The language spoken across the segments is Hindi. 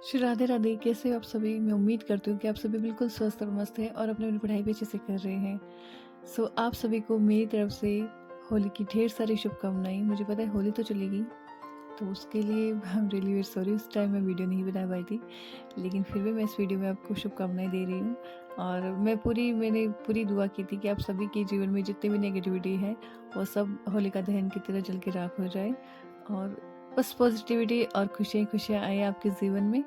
श्री राधे राधे, कैसे हो आप सभी। मैं उम्मीद करती हूँ कि आप सभी बिल्कुल स्वस्थ और मस्त हैं और अपनी अपनी पढ़ाई भी अच्छे से कर रहे हैं। आप सभी को मेरी तरफ से होली की ढेर सारी शुभकामनाएं। मुझे पता है होली तो चलेगी, तो उसके लिए I am really very sorry, उस टाइम मैं वीडियो नहीं बना पाई थी, लेकिन फिर भी मैं इस वीडियो में आपको शुभकामनाएं दे रही हूँ। और मैंने पूरी दुआ की थी कि आप सभी के जीवन में जितनी भी नेगेटिविटी है वो सब होलिका दहन की तरह जल के राख हो जाए, और बस पॉजिटिविटी और खुशियाँ खुशियाँ आए आपके जीवन में।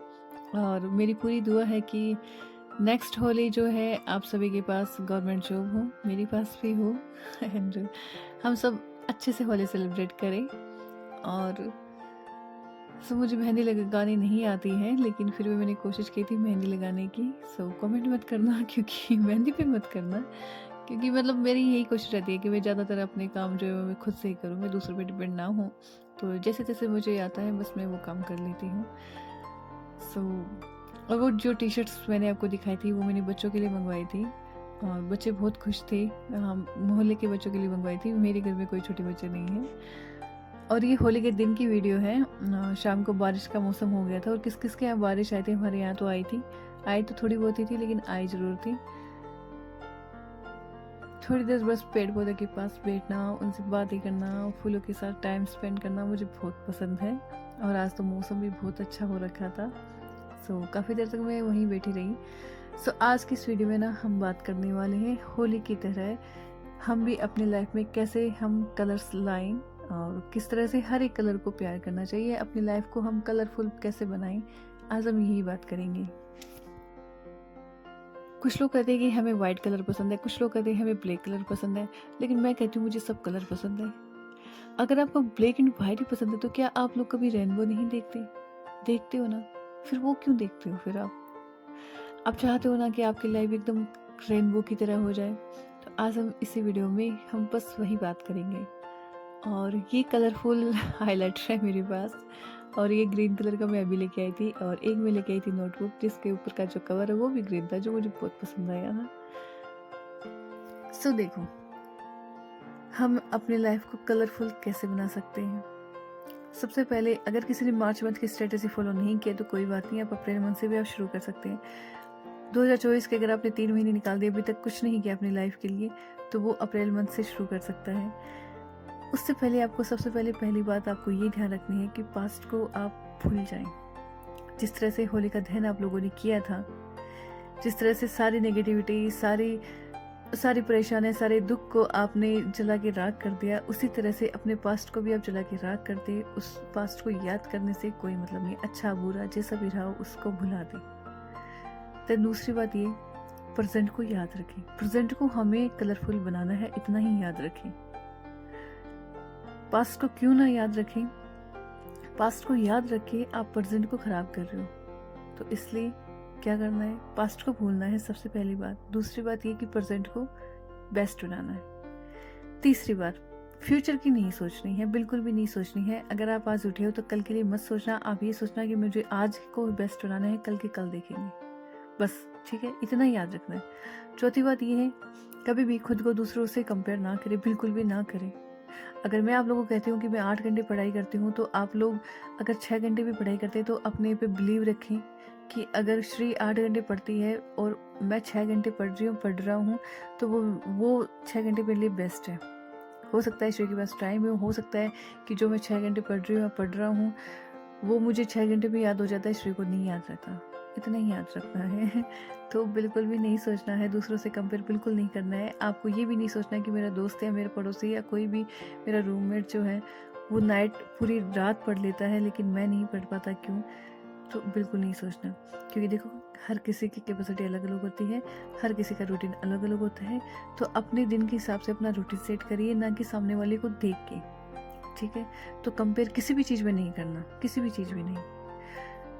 और मेरी पूरी दुआ है कि नेक्स्ट होली जो है आप सभी के पास गवर्नमेंट जॉब हो, मेरे पास भी हो एंड हम सब अच्छे से होली सेलिब्रेट करें। और मुझे मेहंदी लगानी नहीं आती है, लेकिन फिर भी मैंने कोशिश की थी मेहंदी लगाने की। कमेंट मत करना क्योंकि मेहंदी पे मत करना, क्योंकि मतलब मेरी यही कोशिश रहती है कि मैं ज़्यादातर अपने काम जो है मैं खुद से ही करूँ, मैं दूसरों पे डिपेंड ना हूँ। तो जैसे जैसे मुझे आता है बस मैं वो काम कर लेती हूँ। और वो जो टी शर्ट्स मैंने आपको दिखाई थी वो मैंने बच्चों के लिए मंगवाई थी, और बच्चे बहुत खुश थे। मोहल्ले के बच्चों के लिए मंगवाई थी, मेरे घर में कोई छोटे बच्चे नहीं हैं। और ये होली के दिन की वीडियो है। शाम को बारिश का मौसम हो गया था, और किस किस के यहाँ बारिश आई थी, हमारे यहाँ तो आई थी। आई तो थोड़ी बहुत ही थी, लेकिन आई ज़रूर थी। थोड़ी देर बस पेड़ पौधे के पास बैठना, उनसे बातें करना, फूलों के साथ टाइम स्पेंड करना मुझे बहुत पसंद है। और आज तो मौसम भी बहुत अच्छा हो रखा था, काफ़ी देर तक मैं वहीं बैठी रही। आज की इस वीडियो में ना हम बात करने वाले हैं होली की तरह हम भी अपनी लाइफ में कैसे हम कलर्स लाएं, और किस तरह से हर एक कलर को प्यार करना चाहिए, अपनी लाइफ को हम कलरफुल कैसे बनाएं। आज हम यही बात करेंगे। कुछ लोग कहते हैं कि हमें वाइट कलर पसंद है, कुछ लोग कहते हैं हमें ब्लैक कलर पसंद है, लेकिन मैं कहती हूँ मुझे सब कलर पसंद है। अगर आपको ब्लैक एंड वाइट ही पसंद है तो क्या आप लोग कभी रेनबो नहीं देखते? देखते हो ना, फिर वो क्यों देखते हो? फिर आप चाहते हो ना कि आपकी लाइफ एकदम रेनबो की तरह हो जाए। तो आज हम इसी वीडियो में हम बस वही बात करेंगे। और ये कलरफुल हाइलाइटर है मेरे पास, और ये ग्रीन कलर का मैं अभी लेके आई थी, और एक मैं लेके आई थी नोटबुक जिसके ऊपर का जो कवर है वो भी ग्रीन था, जो मुझे बहुत पसंद आया था। देखो, हम अपनी लाइफ को कलरफुल कैसे बना सकते हैं। सबसे पहले, अगर किसी ने मार्च मंथ की स्ट्रेटेजी फॉलो नहीं किया तो कोई बात नहीं, आप अप्रैल मंथ से भी आप शुरू कर सकते हैं। 2024 के अगर आपने 3 महीने निकाल दिए, अभी तक कुछ नहीं किया अपनी लाइफ के लिए, तो वो अप्रैल मंथ से शुरू कर सकता है। उससे पहले आपको सबसे पहली बात आपको ये ध्यान रखनी है कि पास्ट को आप भूल जाएं। जिस तरह से होलिका दहन आप लोगों ने किया था, जिस तरह से सारी नेगेटिविटी, सारी परेशानियां, सारे दुख को आपने जला के राख कर दिया, उसी तरह से अपने पास्ट को भी आप जला के राख कर दे। उस पास्ट को याद करने से कोई मतलब नहीं, अच्छा बुरा जैसा भी रहा हो उसको भुला दे। तो दूसरी बात ये, प्रेजेंट को याद रखें। प्रेजेंट को हमें कलरफुल बनाना है, इतना ही याद रखें। पास्ट को क्यों ना याद रखें? पास्ट को याद रखे आप प्रेजेंट को खराब कर रहे हो, तो इसलिए क्या करना है, पास्ट को भूलना है सबसे पहली बात। दूसरी बात ये कि प्रेजेंट को बेस्ट बनाना है। तीसरी बात, फ्यूचर की नहीं सोचनी है, बिल्कुल भी नहीं सोचनी है। अगर आप आज उठे हो तो कल के लिए मत सोचना, आप ये सोचना कि मुझे आज को बेस्ट बनाना है, कल के कल देखेंगे, बस। ठीक है, इतना ही याद रखना है। चौथी बात ये है, कभी भी खुद को दूसरों से कंपेयर ना करें, बिल्कुल भी ना करें। अगर मैं आप लोगों को कहती हूँ कि मैं 8 घंटे पढ़ाई करती हूँ, तो आप लोग अगर 6 घंटे भी पढ़ाई करते हैं तो अपने पे बिलीव रखें कि अगर श्री 8 घंटे पढ़ती है और मैं 6 घंटे पढ़ रहा हूँ, तो वो 6 घंटे मेरे लिए बेस्ट है। हो सकता है श्री के पास टाइम हो सकता है कि जो मैं 6 घंटे पढ़ रहा हूँ वो मुझे 6 घंटे भी याद हो जाता है, श्री को नहीं याद रहता। इतना ही याद रखना है। तो बिल्कुल भी नहीं सोचना है, दूसरों से कंपेयर बिल्कुल नहीं करना है। आपको ये भी नहीं सोचना कि मेरा दोस्त है, मेरा पड़ोसी या कोई भी मेरा रूममेट जो है वो नाइट पूरी रात पढ़ लेता है लेकिन मैं नहीं पढ़ पाता, क्यों? तो बिल्कुल नहीं सोचना, क्योंकि देखो हर किसी की कैपेसिटी अलग अलग होती है, हर किसी का रूटीन अलग अलग होता है। तो अपने दिन के हिसाब से अपना रूटीन सेट करिए, ना कि सामने वाले को देख के। ठीक है, तो कंपेयर किसी भी चीज़ में नहीं करना, किसी भी चीज़ में नहीं।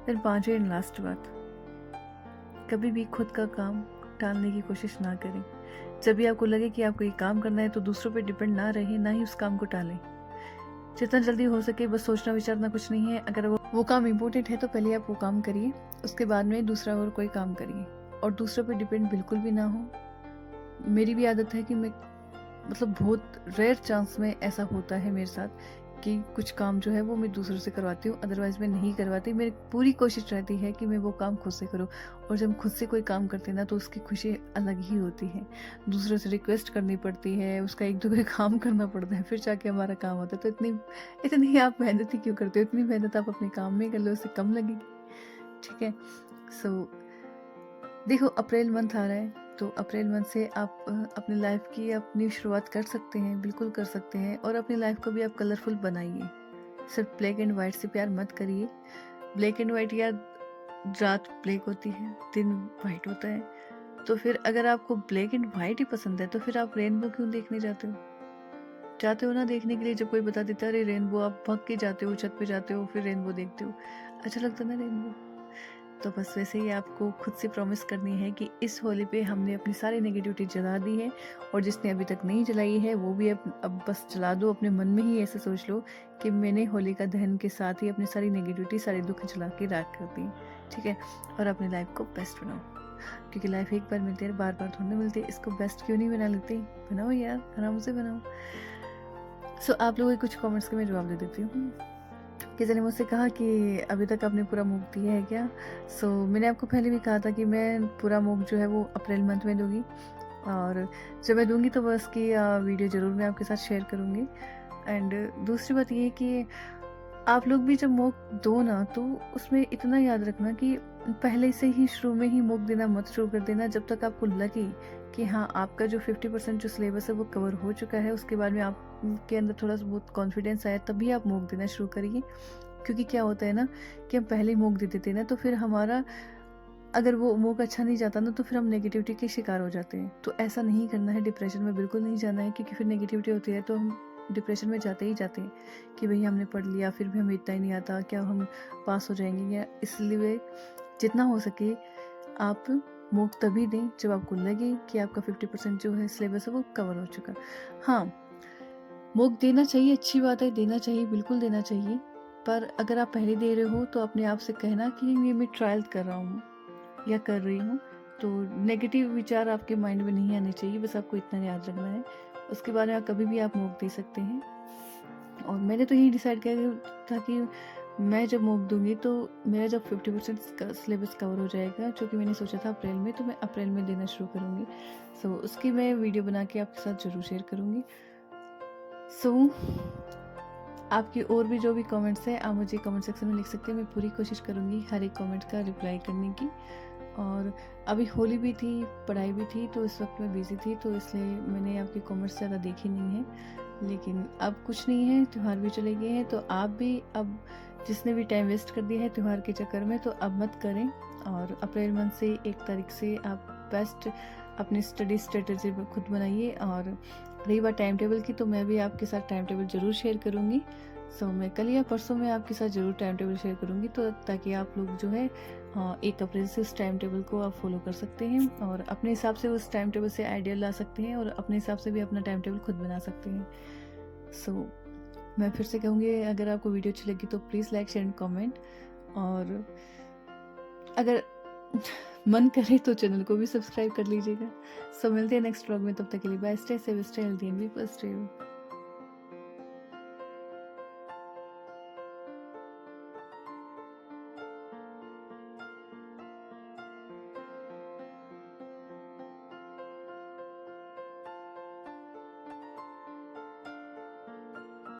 फिर पांचवी एंड लास्ट बात, कभी भी खुद का काम टालने की कोशिश ना करें। जब भी आपको लगे कि आपको ये काम करना है तो दूसरों पे डिपेंड ना रहे, ना ही उस काम को टालें। जितना जल्दी हो सके बस सोचना विचारना कुछ नहीं है। अगर वो काम इम्पोर्टेंट है तो पहले आप वो काम करिए, उसके बाद में दूसरा और कोई काम करिए, और दूसरों पे डिपेंड बिल्कुल भी ना हो। मेरी भी आदत है कि मैं बहुत रेयर चांस में ऐसा होता है मेरे साथ कि कुछ काम जो है वो मैं दूसरों से करवाती हूँ, अदरवाइज़ मैं नहीं करवाती। मेरी पूरी कोशिश रहती है कि मैं वो काम खुद से करूँ, और जब खुद से कोई काम करते हैं ना तो उसकी खुशी अलग ही होती है। दूसरों से रिक्वेस्ट करनी पड़ती है, उसका एक दो कोई काम करना पड़ता है, फिर जाके हमारा काम होता है। तो इतनी इतनी आप मेहनत ही क्यों करते हो? इतनी मेहनत आप अपने काम में कर लो, उससे कम लगेगी, ठीक है? सो देखो, अप्रैल मंथ आ रहा है, तो अप्रैल मंथ से आप अपनी लाइफ की अपनी शुरुआत कर सकते हैं, बिल्कुल कर सकते हैं, और अपनी लाइफ को भी आप कलरफुल बनाइए। सिर्फ ब्लैक एंड वाइट से प्यार मत करिए। ब्लैक एंड वाइट, या रात ब्लैक होती है, दिन वाइट होता है, तो फिर अगर आपको ब्लैक एंड वाइट ही पसंद है तो फिर आप रेनबो क्यों देखने जाते हो? जाते हो ना देखने के लिए, जब कोई बता देता है अरे रेनबो, आप भाग के जाते हो, छत पे जाते हो, फिर रेनबो देखते हो, अच्छा लगता है ना रेनबो। तो बस वैसे ही आपको खुद से प्रॉमिस करनी है कि इस होली पे हमने अपनी सारी नेगेटिविटी जला दी है, और जिसने अभी तक नहीं जलाई है वो भी अब बस जला दो। अपने मन में ही ऐसे सोच लो कि मैंने होलिका दहन के साथ ही अपनी सारी नेगेटिविटी, सारे दुख जला के राख कर दी, ठीक है? और अपनी लाइफ को बेस्ट बनाओ, क्योंकि लाइफ एक बार मिलती है, बार बार थोड़ी ना मिलती है। इसको बेस्ट क्यों नहीं बना लेते? बनाओ यार, आराम से बनाओ। सो आप लोगों के कुछ कमेंट्स के मैं जवाब दे देती हूँ। किसी ने मुझसे कहा कि अभी तक आपने पूरा मूक दिया है क्या? सो मैंने आपको पहले भी कहा था कि मैं पूरा मूक जो है वो अप्रैल मंथ में दूंगी, और जब मैं दूंगी तो बस की वीडियो ज़रूर मैं आपके साथ शेयर करूंगी। एंड दूसरी बात ये है कि आप लोग भी जब मूक दो ना, तो उसमें इतना याद रखना कि पहले से ही शुरू में ही मूक देना मत शुरू कर देना। जब तक आपको लगे कि हाँ, आपका जो 50% जो सिलेबस है वो कवर हो चुका है, उसके बाद में आपके अंदर थोड़ा सा बहुत कॉन्फिडेंस आया, तभी आप मूक देना शुरू करिए। क्योंकि क्या होता है ना कि हम पहले मूक दे देते हैं ना, तो फिर हमारा अगर वो मूक अच्छा नहीं जाता ना, तो फिर हम नेगेटिविटी के शिकार हो जाते हैं। तो ऐसा नहीं करना है, डिप्रेशन में बिल्कुल नहीं जाना है, क्योंकि फिर नेगेटिविटी होती है तो हम डिप्रेशन में जाते ही जाते हैं कि भाई हमने पढ़ लिया, फिर भी हमें इतना ही नहीं आता, क्या हम पास हो जाएंगे? या इसलिए जितना हो सके आप मूक तभी दें जब आपको लगे कि आपका 50% जो है सिलेबस है वो कवर हो चुका। हाँ, मूक देना चाहिए, अच्छी बात है, देना चाहिए, बिल्कुल देना चाहिए। पर अगर आप पहले दे रहे हो तो अपने आप से कहना कि ये मैं ट्रायल कर रहा हूँ या कर रही हूँ। तो नेगेटिव विचार आपके माइंड में नहीं आने चाहिए, बस आपको इतना याद रखना है। उसके बाद में कभी भी आप मूक दे सकते हैं। और मैंने तो यही डिसाइड किया था कि मैं जब मूक दूंगी तो मेरा जब 50% का सिलेबस कवर हो जाएगा, जो कि मैंने सोचा था अप्रैल में, तो मैं अप्रैल में देना शुरू करूँगी। सो उसकी मैं वीडियो बना के आपके साथ ज़रूर शेयर करूँगी। सो आपकी और भी जो भी कमेंट्स हैं आप मुझे कमेंट सेक्शन में लिख सकते हैं। मैं पूरी कोशिश करूँगी हर एक कमेंट का रिप्लाई करने की। और अभी होली भी थी, पढ़ाई भी थी, तो इस वक्त मैं बिज़ी थी, तो इसलिए मैंने आपके कमेंट्स ज़्यादा देखे नहीं हैं। लेकिन अब कुछ नहीं है, त्यौहार भी चले गए हैं, तो आप भी अब जिसने भी टाइम वेस्ट कर दिया है त्यौहार के चक्कर में, तो अब मत करें। और अप्रैल मंथ से 1 तारीख से आप बेस्ट अपनी स्टडी स्ट्रेटजी खुद बनाइए। और रही बात टाइम टेबल की, तो मैं भी आपके साथ टाइम टेबल ज़रूर शेयर करूँगी। सो मैं कल या परसों में आपके साथ ज़रूर टाइम टेबल शेयर करूँगी, तो ताकि आप लोग जो है 1 अप्रैल से उस टाइम टेबल को आप फॉलो कर सकते हैं, और अपने हिसाब से उस टाइम टेबल से आइडिया ला सकते हैं, और अपने हिसाब से भी अपना टाइम टेबल खुद बना सकते हैं। सो मैं फिर से कहूँगी, अगर आपको वीडियो अच्छी लगी तो please like, share and comment, और अगर मन करे तो चैनल को भी सब्सक्राइब कर लीजिएगा। सो मिलते हैं नेक्स्ट व्लॉग में, तब तक के लिए bye, stay safe, stay healthy and be positive.